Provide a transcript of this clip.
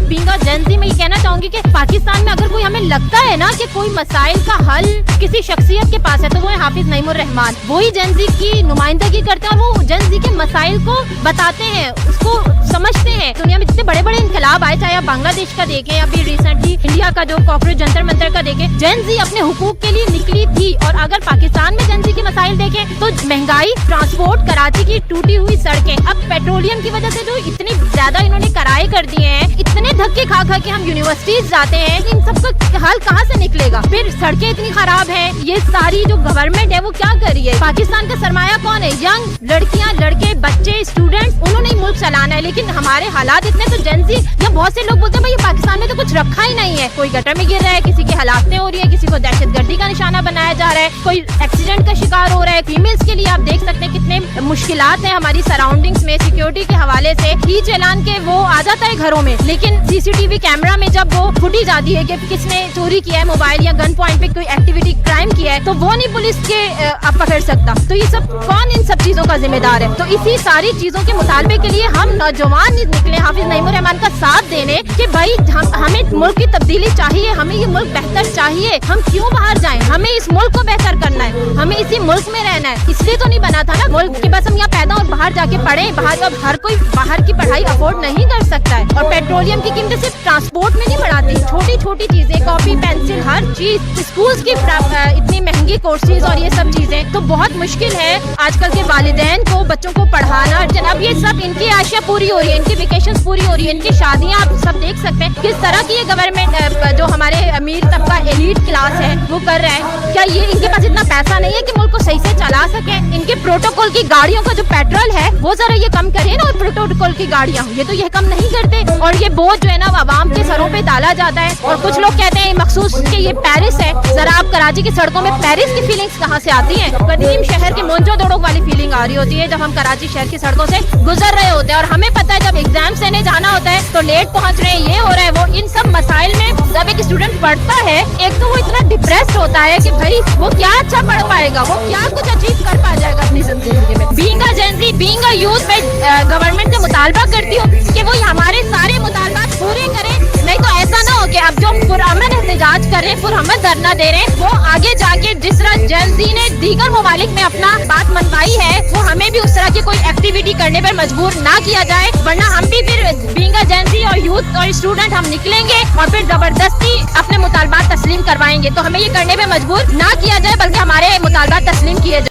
Being Gen Z मैं ये कहना चाहूंगी कि पाकिस्तान में अगर कोई हमें लगता है ना कि कोई मसाइल का हल किसी शख्सियत के पास है तो वो है हाफिज नईमुर रहमान। वही जेंजी की नुमाइंदगी करते हैं और वो जेंजी के मसाइल को बताते हैं, उसको समझते हैं। दुनिया में जितने बड़े बड़े इनकलाब आए, चाहे आप बांग्लादेश का देखें या फिर रिसेंटली इंडिया का जो कॉकरोच जंतर मंतर का देखें, जेंजी अपने हुकूक के लिए निकली थी। और अगर पाकिस्तान में जेंजी के मसाइल देखें तो महंगाई, ट्रांसपोर्ट, कराची की टूटी हुई सड़कें, अब पेट्रोलियम की वजह से जो इतनी ज्यादा इन्होंने कराए कर दिए हैं, इतने धक्के खा खा के हम यूनिवर्सिटीज जाते हैं, इन सबका हल कहाँ से निकलेगा? फिर सड़कें इतनी खराब हैं, ये सारी जो गवर्नमेंट है वो क्या कर रही है? पाकिस्तान का सरमाया कौन है? यंग लड़कियां, लड़के, बच्चे, स्टूडेंट्स, उन्होंने ही मुल्क चलाना है। लेकिन हमारे हालात इतने, तो जेंजी या बहुत से लोग बोलते हैं भाई पाकिस्तान में तो कुछ रखा ही नहीं है। कोई गटर में गिर रहा है, किसी की हलाकतें हो रही है, किसी को दहशतगर्दी का निशाना बनाया जा रहा है, कोई एक्सीडेंट का शिकार हो रहा है। फीमेल्स के लिए आप देख सकते हैं कितने मुश्किलात हैं हमारी सराउंडिंग्स में सिक्योरिटी के हवाले से। ई चालान के वो आ जाता है घरों में, लेकिन सीसीटीवी कैमरा में जब वो फुटेज आती है कि किसने चोरी किया है मोबाइल या गन पॉइंट पे कोई एक्टिविटी, क्राइम किया है, तो वो नहीं पुलिस के आप पकड़ सकता। तो ये सब कौन इन सब चीजों का जिम्मेदार है? तो इसी सारी चीजों के मुतालबे के लिए हम नौजवान निकले हाफिज नईमुर रहमान का साथ देने कि भाई हमें मुल्क की तब्दीली चाहिए, हमें ये मुल्क बेहतर चाहिए। हम क्यों बाहर जाएं? हमें इस मुल्क को बेहतर करना है, हमें इसी मुल्क में रहना है। इसलिए तो नहीं बना था ना मुल्क कि बस हम यहाँ पैदा और बाहर जाके पढ़े। बाहर अब हर कोई बाहर की पढ़ाई अफोर्ड नहीं कर सकता है। और पेट्रोलियम की कीमतें सिर्फ ट्रांसपोर्ट में नहीं बढ़ाती, छोटी छोटी चीजें, कॉपी, पेंसिल, हर चीज, स्कूल्स की इतनी महंगी कोर्सेज और ये सब चीजें, तो बहुत मुश्किल है आजकल के वालिदैन को बच्चों को पढ़ाना। जनाब ये सब इनकी आशा पूरी हो रही है, इनकी वेकेशंस पूरी हो रही है, इनकी शादियां आप सब देख सकते हैं किस तरह की ये गवर्नमेंट जो हमारे अमीर तबका एलीट क्लास है वो कर रहा है। क्या ये इनके पास इतना पैसा नहीं है कि मुल्क को सही से चला सके? इनके प्रोटोकॉल की गाड़ियों का जो पेट्रोल है वो जरा ये कम करें ना, और प्रोटोकॉल की गाड़ियां ये तो ये कम नहीं करते। और ये बोझ जो है ना आवाम के सरों पे डाला जाता है। और कुछ लोग कहते हैं मखसूस कि ये पेरिस है। जरा आप कराची की सड़कों में पेरिस की फीलिंग्स कहाँ से आती है? कदीम शहर के मोंजोदड़ो वाली फीलिंग आ रही होती है जब हम कराची शहर की सड़कों से गुजर रहे होते हैं। और हमें पता है जब एग्जाम देने जाना होता है तो लेट पहुंच रहे हैं, ये हो रहा है, वो। इन सब मसाइल में जब एक स्टूडेंट पढ़ता है, एक तो वो इतना डिप्रेस्ड होता है कि भाई वो क्या अच्छा पढ़ पाएगा, वो क्या कुछ अचीव कर पा जाएगा अपनी जिंदगी में। Being a Gen Z, being a youth, मैं गवर्नमेंट से मुतालबा करती हूँ कि वो हमारे सारे मुतालबात पूरे करें। नहीं तो ऐसा ना हो कि अब जो पुरअमन एहतजाज कर रहे हैं, पुरअमन धरना दे रहे हैं, वो आगे जाके जिस तरह जेंजी ने दीगर ममालिक में अपना बात मनवाई है, वो हमें भी उस तरह की कोई एक्टिविटी करने पर मजबूर ना किया जाए। वरना हम भी फिर बीइंग अ जेंजी और यूथ और स्टूडेंट हम निकलेंगे और फिर जबरदस्ती अपने मुतालबात तस्लीम करवाएंगे। तो हमें ये करने पे मजबूर ना किया जाए, बल्कि हमारे मुतालबात तस्लीम किए जाए।